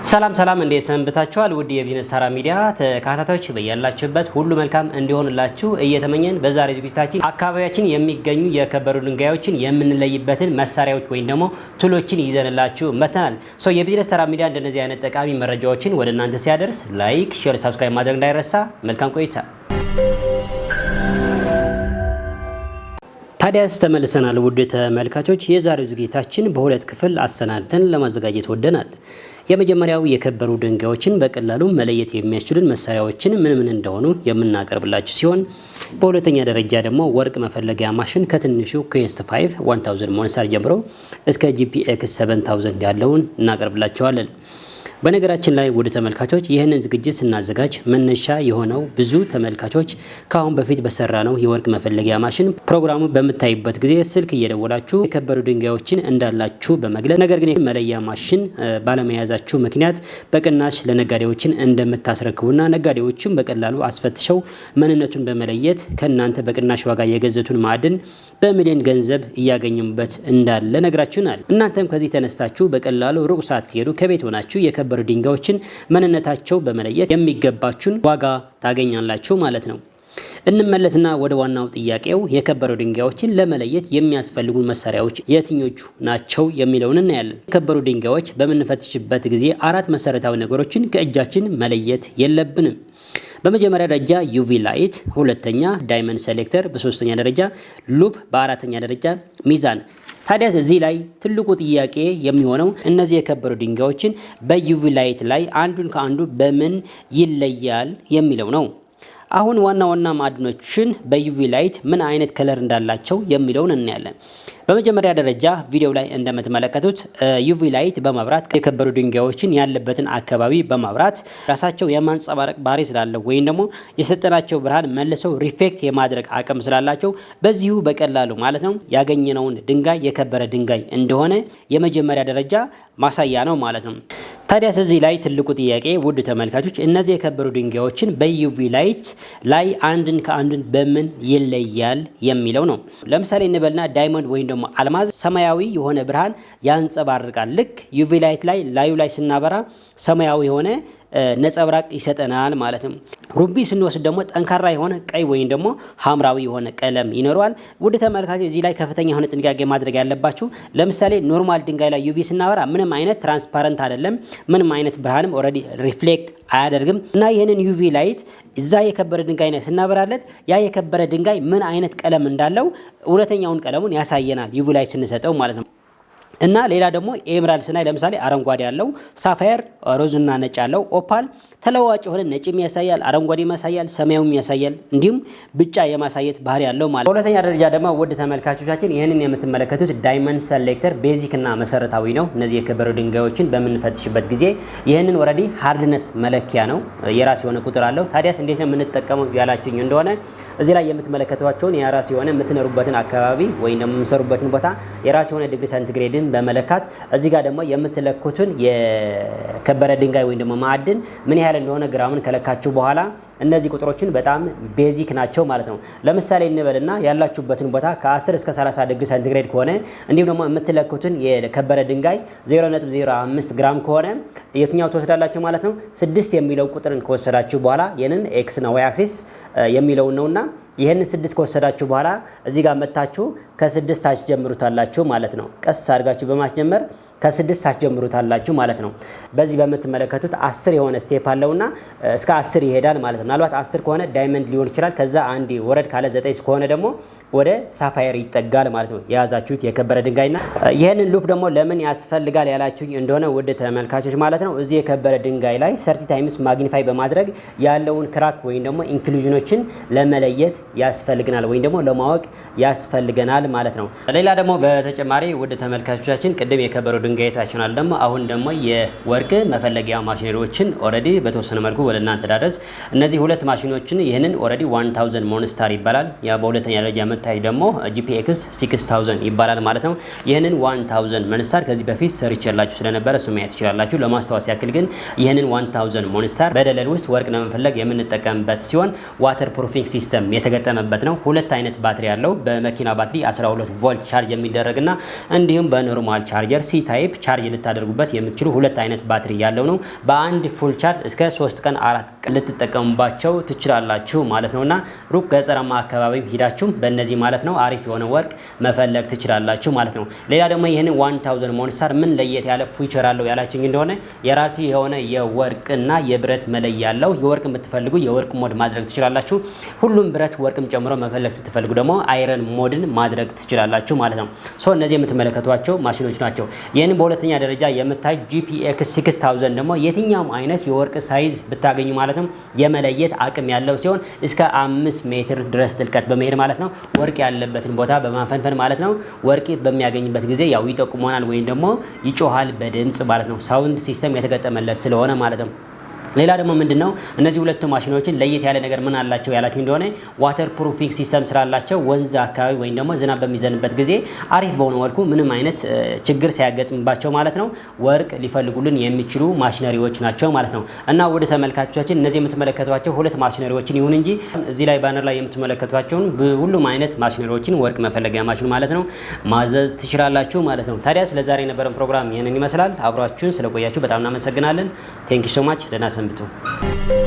ሰላም እንዴት ሰንብታችኋል? ውድ የቢዝነስ ሳራ ሚዲያ ተከታታዮች በያላችሁበት ሁሉ መልካም እንዲሆንላችሁ እየተመኘን በዛሬ ዝግጅታችን አካባቢያችን የሚገኙ የከበሩ ድንጋዮችን የምንለይበትን መሳሪያዎች ወይም ደግሞ ቱሎችን ይዘንላችሁ መተናል። የቢዝነስ ሳራ ሚዲያ እንደነዚህ አይነት ጠቃሚ መረጃዎችን ወደ እናንተ ሲያደርስ ላይክ፣ ሼር፣ ሰብስክራይብ ማድረግ እንዳይረሳ። መልካም ቆይታ። ታዲያስ ተመልሰናል። ውድ ተመልካቾች የዛሬው ዝግጅታችን በሁለት ክፍል አሰናድተን ለማዘጋጀት ወደናል። የመጀመሪያው የከበሩ ድንጋዮችን በቀላሉ መለየት የሚያስችሉን መሳሪያዎችን ምን እንደሆኑ የምናቀርብላችሁ ሲሆን በሁለተኛ ደረጃ ደግሞ ወርቅ መፈለጊያ ማሽን ከትንሹ ኩዌስት 5 1000 ሞንስታር ጀምሮ እስከ GPX 7000 ያለውን እናቀርብላችኋለን። በነገራችን ላይ ወደ ተመልካቾች ይህንን ዝግጅት ስናዘጋጅ መነሻ የሆነው ብዙ ተመልካቾች ከአሁን በፊት በሰራ ነው የወርቅ መፈለጊያ ማሽን ፕሮግራሙ በምታይበት ጊዜ ስልክ እየደወላችሁ የከበሩ ድንጋዮችን እንዳላችሁ በመግለጽ ነገር ግን መለያ ማሽን ባለመያዛችሁ ምክንያት በቅናሽ ለነጋዴዎችን እንደምታስረክቡና ነጋዴዎችም በቀላሉ አስፈትሸው ማንነቱን በመለየት ከእናንተ በቅናሽ ዋጋ የገዘቱን ማዕድን በሚሊዮን ገንዘብ እያገኙበት እንዳለ ነግራችሁናል። እናንተም ከዚህ ተነስታችሁ በቀላሉ ሩቅ ሳትሄዱ ከቤት ሆናችሁ የከበሩ ድንጋዮችን ማንነታቸው በመለየት የሚገባችሁን ዋጋ ታገኛላችሁ ማለት ነው። እንመለስና ወደ ዋናው ጥያቄው የከበሩ ድንጋዮችን ለመለየት የሚያስፈልጉ መሳሪያዎች የትኞቹ ናቸው የሚለውን እናያለን። የከበሩ ድንጋዮች በምንፈትሽበት ጊዜ አራት መሰረታዊ ነገሮችን ከእጃችን መለየት የለብንም። በመጀመሪያ ደረጃ ዩቪ ላይት፣ ሁለተኛ ዳይመንድ ሴሌክተር፣ በሶስተኛ ደረጃ ሉፕ፣ በአራተኛ ደረጃ ሚዛን። ታዲያ እዚህ ላይ ትልቁ ጥያቄ የሚሆነው እነዚህ የከበሩ ድንጋዮችን በዩቪ ላይት ላይ አንዱን ከአንዱ በምን ይለያል የሚለው ነው። አሁን ዋና ማዕድኖችን በዩቪ ላይት ምን አይነት ከለር እንዳላቸው የሚለውን እናያለን። በመጀመሪያ ደረጃ ቪዲዮ ላይ እንደምትመለከቱት ዩቪ ላይት በማብራት የከበሩ ድንጋዮችን ያለበትን አካባቢ በማብራት ራሳቸው የማንጸባረቅ ባህሪ ስላለው ወይም ደግሞ የሰጠናቸው ብርሃን መልሰው ሪፍሌክት የማድረግ አቅም ስላላቸው በዚሁ በቀላሉ ማለት ነው ያገኘነውን ድንጋይ የከበረ ድንጋይ እንደሆነ የመጀመሪያ ደረጃ ማሳያ ነው ማለት ነው። ታዲያ እዚህ ላይ ትልቁ ጥያቄ ውድ ተመልካቾች እነዚህ የከበሩ ድንጋዮችን በዩቪ ላይት ላይ አንድን ከአንዱን በምን ይለያል የሚለው ነው። ለምሳሌ እንበልና ዳይመንድ ወይም ደግሞ አልማዝ ሰማያዊ የሆነ ብርሃን ያንጸባርቃል። ልክ ዩቪ ላይት ላይ ላዩ ላይ ስናበራ ሰማያዊ የሆነ ነጸብራቅ ይሰጠናል ማለት ነው። ሩቢ ስንወስድ ደግሞ ጠንካራ የሆነ ቀይ ወይም ደግሞ ሐምራዊ የሆነ ቀለም ይኖረዋል። ውድ ተመልካቾች እዚህ ላይ ከፍተኛ የሆነ ጥንቃቄ ማድረግ ያለባችሁ ለምሳሌ ኖርማል ድንጋይ ላይ ዩቪ ስናበራ ምንም አይነት ትራንስፓረንት አይደለም፣ ምንም አይነት ብርሃንም ኦልሬዲ ሪፍሌክት አያደርግም እና ይህንን ዩቪ ላይት እዛ የከበረ ድንጋይ ላይ ስናበራለት ያ የከበረ ድንጋይ ምን አይነት ቀለም እንዳለው እውነተኛውን ቀለሙን ያሳየናል ዩቪ ላይት ስንሰጠው ማለት ነው። እና ሌላ ደግሞ ኤምራልድ ስናይ ለምሳሌ አረንጓዴ ያለው፣ ሳፋየር ሮዝና ነጭ ያለው፣ ኦፓል ተለዋዋጭ የሆነ ነጭም ያሳያል፣ አረንጓዴም ያሳያል፣ ሰማያዊም ያሳያል፣ እንዲሁም ብጫ የማሳየት ባህሪ ያለው ማለት። በሁለተኛ ደረጃ ደግሞ ውድ ተመልካቾቻችን ይህንን የምትመለከቱት ዳይመንድ ሴሌክተር ቤዚክ እና መሰረታዊ ነው። እነዚህ የከበሩ ድንጋዮችን በምንፈትሽበት ጊዜ ይህንን ኦልሬዲ ሃርድነስ መለኪያ ነው፣ የራስ የሆነ ቁጥር አለው። ታዲያስ እንዴት ነው የምንጠቀመው ያላችሁኝ እንደሆነ እዚህ ላይ የምትመለከቷቸውን የራስ የሆነ የምትኖሩበትን አካባቢ ወይም ደግሞ የምትሰሩበትን ቦታ የራስ የሆነ ዲግሪ ሴንቲግሬድን በመለካት እዚህ ጋር ደግሞ የምትለኩትን የከበረ ድንጋይ ወይም ደግሞ ማዕድን ምን ያህል እንደሆነ ግራምን ከለካችሁ በኋላ እነዚህ ቁጥሮችን በጣም ቤዚክ ናቸው ማለት ነው። ለምሳሌ እንበልና ያላችሁበትን ቦታ ከ10 እስከ 30 ዲግሪ ሴንቲግሬድ ከሆነ እንዲሁም ደግሞ የምትለኩትን የከበረ ድንጋይ 0.05 ግራም ከሆነ የትኛው ትወስዳላችሁ ማለት ነው? 6 የሚለው ቁጥርን ከወሰዳችሁ በኋላ ይህንን ኤክስ ነው ዋይ አክሲስ የሚለውን ነውና ይሄንን 6 ከወሰዳችሁ በኋላ እዚህ ጋር መታችሁ ከ6 ታች ጀምሩታላችሁ ማለት ነው። ቀስ አድርጋችሁ በማስጀመር ከ6 ታች ጀምሩታላችሁ ማለት ነው። በዚህ በምትመለከቱት 10 የሆነ ስቴፕ አለውና እስከ 10 ይሄዳል ማለት ነው። ምናልባት 10 ከሆነ ዳይመንድ ሊሆን ይችላል። ከዛ አንድ ወረድ ካለ 9 ከሆነ ደግሞ ወደ ሳፋየር ይጠጋል ማለት ነው የያዛችሁት የከበረ ድንጋይና። ይሄንን ሉፕ ደግሞ ለምን ያስፈልጋል ያላችሁኝ እንደሆነ ውድ ተመልካቾች ማለት ነው እዚህ የከበረ ድንጋይ ላይ 30 ታይምስ ማግኒፋይ በማድረግ ያለውን ክራክ ወይም ደግሞ ኢንክሉዥኖችን ለመለየት ያስፈልገናል ወይም ደግሞ ለማወቅ ያስፈልገናል ማለት ነው። ሌላ ደግሞ በተጨማሪ ውድ ተመልካቾቻችን ቅድም የከበሩ ድንጋይ ታችናል ደግሞ አሁን ደግሞ የወርቅ መፈለጊያ ማሽነሪዎችን ኦሬዲ በተወሰነ መልኩ ወደ እናንተ ዳረስ። እነዚህ ሁለት ማሽኖችን ይሄንን ኦሬዲ 1000 ሞንስታር ይባላል። ያ በሁለተኛ ደረጃ መታይ ደግሞ GPX 6000 ይባላል ማለት ነው። ይሄንን 1000 ሞንስታር ከዚህ በፊት ሰርቼላችሁ ስለነበረ እሱ ማየት ትችላላችሁ። ለማስተዋወስ ያክል ግን ይሄንን 1000 ሞንስታር በደለል ውስጥ ወርቅ ለመፈለግ የምንጠቀምበት ሲሆን ዋተር ፕሩፊንግ ሲስተም የተገጠመበት ነው። ሁለት አይነት ባትሪ ያለው በመኪና ባትሪ 12 ቮልት ቻርጅ የሚደረግና እንዲሁም በኖርማል ቻርጀር ሲ ታይፕ ቻርጅ ልታደርጉበት የምትችሉ ሁለት አይነት ባትሪ ያለው ነው። በአንድ ፉል ቻርጅ እስከ 3 ቀን 4 ቀን ልትጠቀሙባቸው ትችላላችሁ ማለት ነውና ሩቅ ገጠራማ አካባቢ ሂዳችሁ በእነዚህ ማለት ነው አሪፍ የሆነ ወርቅ መፈለግ ትችላላችሁ ማለት ነው። ሌላ ደግሞ ይህንን 1000 ሞንስታር ምን ለየት ያለ ፊቸር አለው ያላችሁኝ እንደሆነ የራሱ የሆነ የወርቅና የብረት መለያ ያለው የወርቅ የምትፈልጉ የወርቅ ሞድ ማድረግ ትችላላችሁ። ሁሉም ብረት ወርቅም ጨምሮ መፈለግ ስትፈልጉ ደግሞ አይረን ሞድን ማድረግ ትችላላችሁ ማለት ነው። እነዚህ የምትመለከቷቸው ማሽኖች ናቸው። ይህንን በሁለተኛ ደረጃ የምታይ GPX 6000 ደግሞ የትኛውም አይነት የወርቅ ሳይዝ ብታገኙ ማለት ነው የመለየት አቅም ያለው ሲሆን እስከ 5 ሜትር ድረስ ጥልቀት በመሄድ ማለት ነው ወርቅ ያለበትን ቦታ በማፈንፈን ማለት ነው ወርቅ በሚያገኝበት ጊዜ ያው ይጠቁመናል ወይም ደግሞ ይጮሃል በድምጽ ማለት ነው። ሳውንድ ሲስተም የተገጠመለት ስለሆነ ማለት ነው። ሌላ ደግሞ ምንድነው እነዚህ ሁለቱ ማሽኖችን ለየት ያለ ነገር ምን አላቸው ያላችሁ እንደሆነ ዋተር ፕሩፊንግ ሲስተም ስላላቸው ወንዝ አካባቢ ወይም ደግሞ ዝናብ በሚዘንበት ጊዜ አሪፍ በሆነ መልኩ ምንም አይነት ችግር ሳያጋጥምባቸው ማለት ነው ወርቅ ሊፈልጉልን የሚችሉ ማሽነሪዎች ናቸው ማለት ነው። እና ወደ ተመልካቾቻችን እነዚህ የምትመለከቷቸው ሁለት ማሽነሪዎችን ይሁን እንጂ እዚህ ላይ ባነር ላይ የምትመለከቷቸውን ሁሉም አይነት ማሽነሪዎችን ወርቅ መፈለጊያ ማሽን ማለት ነው ማዘዝ ትችላላችሁ ማለት ነው። ታዲያ ስለዛሬ የነበረን ፕሮግራም ይሄንን ይመስላል። አብራችሁን ስለቆያችሁ በጣም እናመሰግናለን። ቴንክ ዩ ሶ ማች። ሰንብቱ።